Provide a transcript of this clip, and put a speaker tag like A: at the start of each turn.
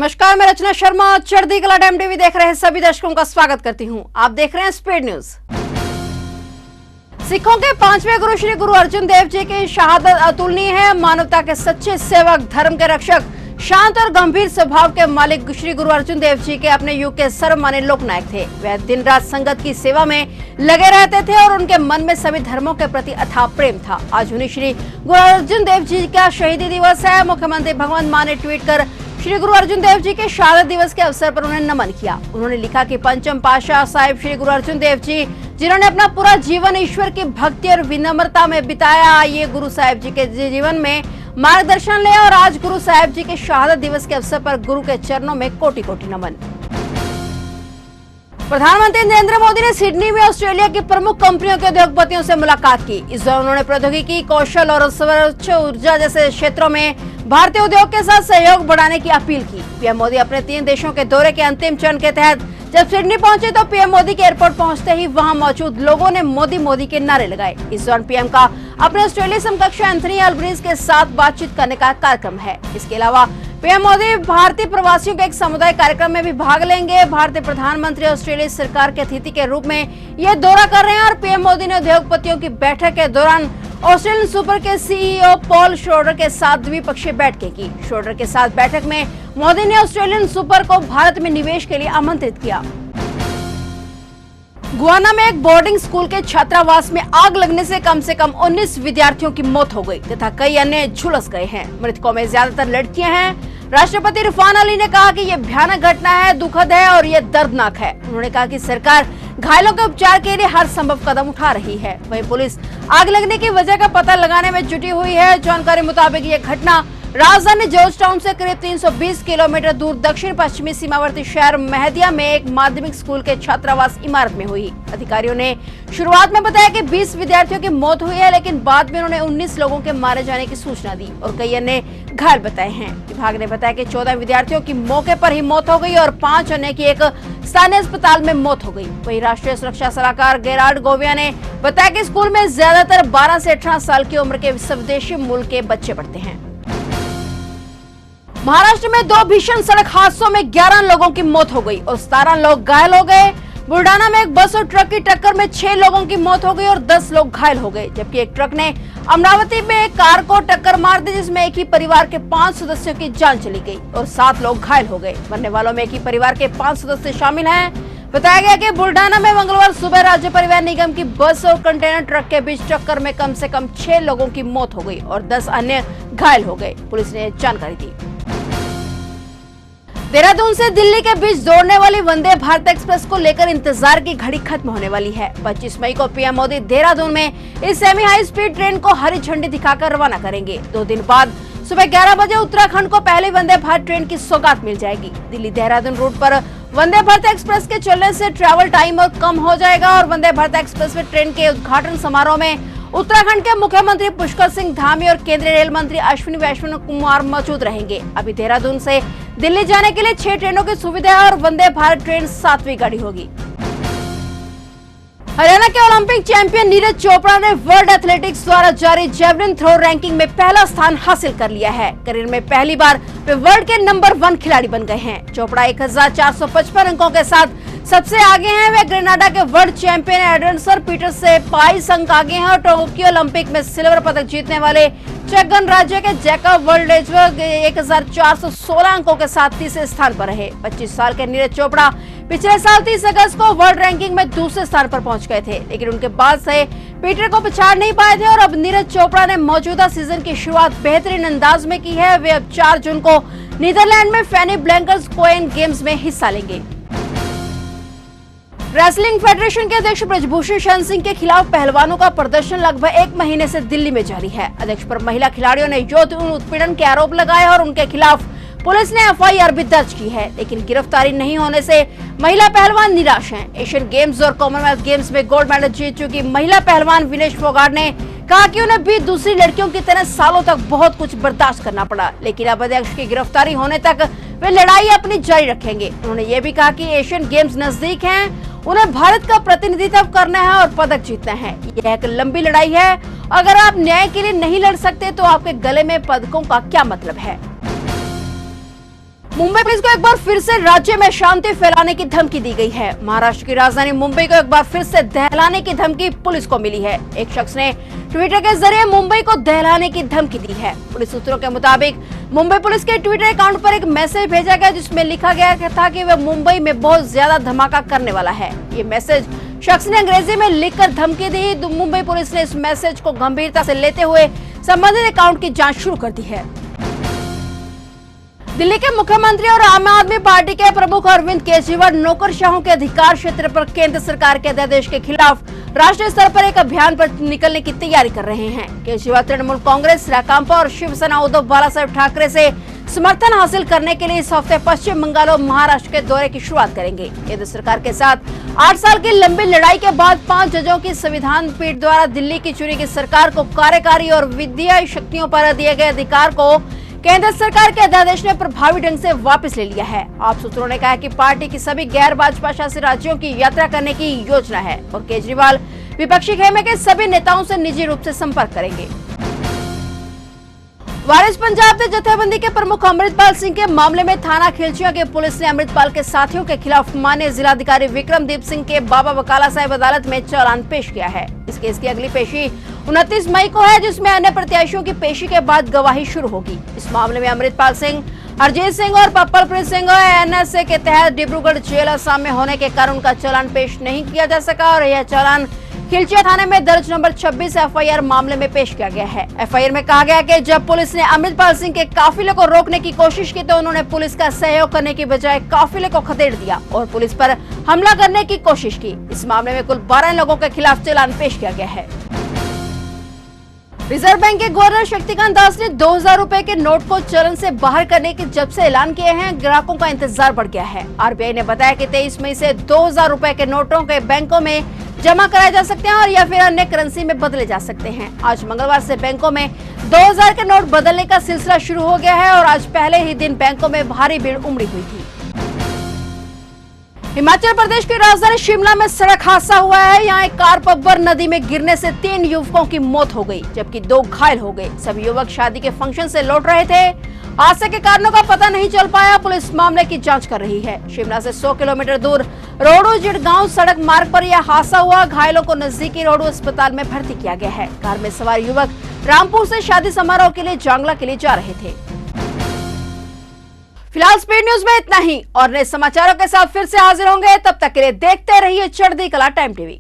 A: नमस्कार, मैं रचना शर्मा चढ़ती कला टाइम टीवी देख रहे हैं सभी दर्शकों का स्वागत करती हूं। आप देख रहे हैं स्पीड न्यूज। सिखों के 5वें गुरु श्री गुरु अर्जुन देव जी की शहादत अतुलनीय है। मानवता के सच्चे सेवक, धर्म के रक्षक, शांत और गंभीर स्वभाव के मालिक श्री गुरु अर्जुन देव जी के अपने युग के सर्वमान्य लोकनायक थे। वे दिन रात संगत की सेवा में लगे रहते थे और उनके मन में सभी धर्मों के प्रति अथाह प्रेम था। आज उन्हीं श्री गुरु अर्जुन देव जी का शहीदी दिवस है। मुख्यमंत्री भगवंत मान ने ट्वीट कर श्री गुरु अर्जुन देव जी के शहादत दिवस के अवसर पर उन्हें नमन किया। उन्होंने लिखा कि पंचम पातशाह साहिब श्री गुरु अर्जुन देव जी, जिन्होंने अपना पूरा जीवन ईश्वर की भक्ति और विनम्रता में बिताया, आइए गुरु साहिब जी के जीवन में मार्गदर्शन ले। और आज गुरु साहिब जी के शहादत दिवस के अवसर पर गुरु के चरणों में कोटि कोटि नमन। प्रधानमंत्री नरेंद्र मोदी ने सिडनी में ऑस्ट्रेलिया की प्रमुख कंपनियों के उद्योगपतियों से मुलाकात की। इस दौरान उन्होंने प्रौद्योगिकी, कौशल और स्वच्छ ऊर्जा जैसे क्षेत्रों में भारतीय उद्योग के साथ सहयोग बढ़ाने की अपील की। पीएम मोदी अपने 3 देशों के दौरे के अंतिम चरण के तहत जब सिडनी पहुंचे तो पीएम मोदी के एयरपोर्ट पहुंचते ही वहां मौजूद लोगों ने मोदी मोदी के नारे लगाए। इस दौरान पीएम का अपने ऑस्ट्रेलिया समकक्ष एंथनी अल्बनीज़ के साथ बातचीत करने का कार्यक्रम है। इसके अलावा पीएम मोदी भारतीय प्रवासियों के एक समुदाय कार्यक्रम में भी भाग लेंगे। भारतीय प्रधानमंत्री ऑस्ट्रेलिया सरकार के अतिथि के रूप में ये दौरा कर रहे हैं और पीएम मोदी ने उद्योगपतियों की बैठक के दौरान ऑस्ट्रेलियन सुपर के सीईओ पॉल श्रोडर के साथ द्विपक्षीय बैठकें की। श्रोडर के साथ बैठक में मोदी ने ऑस्ट्रेलियन सुपर को भारत में निवेश के लिए आमंत्रित किया। गुआना में एक बोर्डिंग स्कूल के छात्रावास में आग लगने से कम 19 विद्यार्थियों की मौत हो गई तथा कई अन्य झुलस गए हैं। मृतकों में ज्यादातर लड़कियां हैं। राष्ट्रपति इरफान अली ने कहा कि यह भयानक घटना है, दुखद है और यह दर्दनाक है। उन्होंने कहा कि सरकार घायलों के उपचार के लिए हर संभव कदम उठा रही है। वहीं पुलिस आग लगने की वजह का पता लगाने में जुटी हुई है। जानकारी मुताबिक यह घटना राजधानी जॉर्ज टाउन से करीब 320 किलोमीटर दूर दक्षिण पश्चिमी सीमावर्ती शहर मेहदिया में एक माध्यमिक स्कूल के छात्रावास इमारत में हुई। अधिकारियों ने शुरुआत में बताया कि 20 विद्यार्थियों की मौत हुई है, लेकिन बाद में उन्होंने 19 लोगों के मारे जाने की सूचना दी और कई अन्य घायल बताए हैं। विभाग ने बताया कि 14 विद्यार्थियों की मौके पर ही मौत हो गई और 5 अन्य की एक स्थानीय अस्पताल में मौत हो गई। वहीं राष्ट्रीय सुरक्षा सलाहकार गेराल्ड गोविया ने बताया कि स्कूल में ज्यादातर 12 से 18 साल की उम्र के स्वदेशी मूल के बच्चे पढ़ते हैं। महाराष्ट्र में 2 भीषण सड़क हादसों में 11 लोगों की मौत हो गई और 17 लोग घायल हो गए। बुलडाना में एक बस और ट्रक की टक्कर में 6 लोगों की मौत हो गई और 10 लोग घायल हो गए, जबकि एक ट्रक ने अमरावती में एक कार को टक्कर मार दी, जिसमें एक ही परिवार के 5 सदस्यों की जान चली गई और 7 लोग घायल हो गए। मरने वालों में एक ही परिवार के 5 सदस्य शामिल हैं। बताया गया कि बुलडाना में मंगलवार सुबह राज्य परिवहन निगम की बस और कंटेनर ट्रक के बीच टक्कर में कम से कम 6 लोगों की मौत हो गई और 10 अन्य घायल हो गए, पुलिस ने जानकारी दी। देहरादून से दिल्ली के बीच दौड़ने वाली वंदे भारत एक्सप्रेस को लेकर इंतजार की घड़ी खत्म होने वाली है। 25 मई को पीएम मोदी देहरादून में इस सेमी हाई स्पीड ट्रेन को हरी झंडी दिखाकर रवाना करेंगे। 2 दिन बाद सुबह 11 बजे उत्तराखंड को पहली वंदे भारत ट्रेन की सौगात मिल जाएगी। दिल्ली देहरादून रूट पर वंदे भारत एक्सप्रेस के चलने से ट्रैवल टाइम और कम हो जाएगा और वंदे भारत एक्सप्रेस में ट्रेन के उद्घाटन समारोह में उत्तराखंड के मुख्यमंत्री पुष्कर सिंह धामी और केंद्रीय रेल मंत्री अश्विनी वैष्णव कुमार मौजूद रहेंगे। अभी देहरादून से दिल्ली जाने के लिए 6 ट्रेनों की सुविधा है और वंदे भारत ट्रेन 7वीं गाड़ी होगी। हरियाणा के ओलंपिक चैंपियन नीरज चोपड़ा ने वर्ल्ड एथलेटिक्स द्वारा जारी जेवलिन थ्रो रैंकिंग में पहला स्थान हासिल कर लिया है। करियर में पहली बार वे वर्ल्ड के नंबर 1 खिलाड़ी बन गए हैं। चोपड़ा 1455 अंकों के साथ सबसे आगे हैं। वे ग्रेनाडा के वर्ल्ड चैंपियन एडर्सन पीटर्स से 22 अंक आगे हैं और टोक्यो ओलंपिक में सिल्वर पदक जीतने वाले चेक गणराज्य के जैकब वर्ल्डेजवर्ग 1416 अंकों के साथ तीसरे स्थान पर रहे। 25 साल के नीरज चोपड़ा पिछले साल 30 अगस्त को वर्ल्ड रैंकिंग में दूसरे स्थान पर पहुंच गए थे, लेकिन उनके बाद से पीटर को पछाड़ नहीं पाए थे और अब नीरज चोपड़ा ने मौजूदा सीजन की शुरुआत बेहतरीन अंदाज में की है। वे अब 4 जून को नीदरलैंड में फैनी ब्लैंकर्स कोएन गेम्स में हिस्सा लेंगे। रेसलिंग फेडरेशन के अध्यक्ष ब्रजभूषण शरण सिंह के खिलाफ पहलवानों का प्रदर्शन लगभग 1 महीने से दिल्ली में जारी है। अध्यक्ष पर महिला खिलाड़ियों ने यौन उत्पीड़न के आरोप लगाए और उनके खिलाफ पुलिस ने एफआईआर भी दर्ज की है, लेकिन गिरफ्तारी नहीं होने से महिला पहलवान निराश हैं। एशियन गेम्स और कॉमनवेल्थ गेम्स में गोल्ड मेडल जीत चुकी महिला पहलवान विनेश फोगाट ने कहा कि उन्हें भी दूसरी लड़कियों की तरह सालों तक बहुत कुछ बर्दाश्त करना पड़ा, लेकिन अब अध्यक्ष की गिरफ्तारी होने तक वे लड़ाई अपनी जारी रखेंगे। उन्होंने ये भी कहा कि एशियन गेम्स नजदीक हैं, उन्हें भारत का प्रतिनिधित्व करना है और पदक जीतना है। यह एक लंबी लड़ाई है। अगर आप न्याय के लिए नहीं लड़ सकते तो आपके गले में पदकों का क्या मतलब है। मुंबई पुलिस को एक बार फिर से राज्य में शांति फैलाने की धमकी दी गई है। महाराष्ट्र की राजधानी मुंबई को एक बार फिर से दहलाने की धमकी पुलिस को मिली है। एक शख्स ने ट्विटर के जरिए मुंबई को दहलाने की धमकी दी है। पुलिस सूत्रों के मुताबिक मुंबई पुलिस के ट्विटर अकाउंट पर एक मैसेज भेजा गया जिसमें लिखा गया था कि वह मुंबई में बहुत ज्यादा धमाका करने वाला है। ये मैसेज शख्स ने अंग्रेजी में लिखकर धमकी दी। मुंबई पुलिस ने इस मैसेज को गंभीरता से लेते हुए संबंधित अकाउंट की जांच शुरू कर दी है। दिल्ली के मुख्यमंत्री और आम आदमी पार्टी के प्रमुख अरविंद केजरीवाल नौकरशाहों के अधिकार क्षेत्र पर केंद्र सरकार के अध्यादेश के खिलाफ राष्ट्रीय स्तर पर एक अभियान पर निकलने की तैयारी कर रहे हैं। केजरीवाल तृणमूल कांग्रेस, राकांपा और शिवसेना उद्धव बालासाहेब ठाकरे से समर्थन हासिल करने के लिए इस हफ्ते पश्चिम बंगाल और महाराष्ट्र के दौरे की शुरुआत करेंगे। केंद्र सरकार के साथ 8 साल की लंबी लड़ाई के बाद 5 जजों की संविधान पीठ द्वारा दिल्ली की चुनी गई सरकार को कार्यकारी और विधायी शक्तियों पर दिए गए अधिकार को केंद्र सरकार के अध्यादेश ने प्रभावी ढंग से वापस ले लिया है। आप सूत्रों ने कहा कि पार्टी की सभी गैर भाजपा शासित राज्यों की यात्रा करने की योजना है और केजरीवाल विपक्षी खेमे के सभी नेताओं से निजी रूप से संपर्क करेंगे। वारिस पंजाब के जथेबंदी के प्रमुख अमृतपाल सिंह के मामले में थाना खिलचिया की पुलिस ने अमृतपाल के साथियों के खिलाफ माननीय जिलाधिकारी विक्रमदीप सिंह के बाबा बकाला साहिब अदालत में चालान पेश किया है। इस केस की अगली पेशी 29 मई को है, जिसमें अन्य प्रत्याशियों की पेशी के बाद गवाही शुरू होगी। इस मामले में अमृतपाल सिंह, हरजीत सिंह और पप्पलप्रीत सिंह एनएसए के तहत डिब्रूगढ़ जेल असम में होने के कारण उनका चालान पेश नहीं किया जा सका और यह चालान खिलचिया थाने में दर्ज नंबर 26 एफआईआर मामले में पेश किया गया है। एफआईआर में कहा गया कि जब पुलिस ने अमृतपाल सिंह के काफिले को रोकने की कोशिश की तो उन्होंने पुलिस का सहयोग करने की बजाय काफिले को खदेड़ दिया और पुलिस पर हमला करने की कोशिश की। इस मामले में कुल 12 लोगों के खिलाफ चालान पेश किया गया है। रिजर्व बैंक के गवर्नर शक्तिकांत दास ने 2000 रुपए के नोट को चलन से बाहर करने के जब से ऐलान किए हैं, ग्राहकों का इंतजार बढ़ गया है। आरबीआई ने बताया कि 23 मई से 2000 रुपए के नोटों के बैंकों में जमा कराए जा सकते हैं और या फिर अन्य करेंसी में बदले जा सकते हैं। आज मंगलवार से बैंकों में 2000 के नोट बदलने का सिलसिला शुरू हो गया है और आज पहले ही दिन बैंकों में भारी भीड़ उमड़ी हुई थी। हिमाचल प्रदेश की राजधानी शिमला में सड़क हादसा हुआ है। यहाँ एक कार पब्बर नदी में गिरने से 3 युवकों की मौत हो गई, जबकि 2 घायल हो गए। सभी युवक शादी के फंक्शन से लौट रहे थे। हादसे के कारणों का पता नहीं चल पाया। पुलिस मामले की जांच कर रही है। शिमला से 100 किलोमीटर दूर रोडू जिड़गांव सड़क मार्ग पर यह हादसा हुआ। घायलों को नजदीकी रोडू अस्पताल में भर्ती किया गया है। कार में सवार युवक रामपुर से शादी समारोह के लिए जांगला के लिए जा रहे थे। फिलहाल स्पीड न्यूज में इतना ही और नए समाचारों के साथ फिर से हाजिर होंगे। तब तक के लिए देखते रहिए चढ़ती कला टाइम टीवी।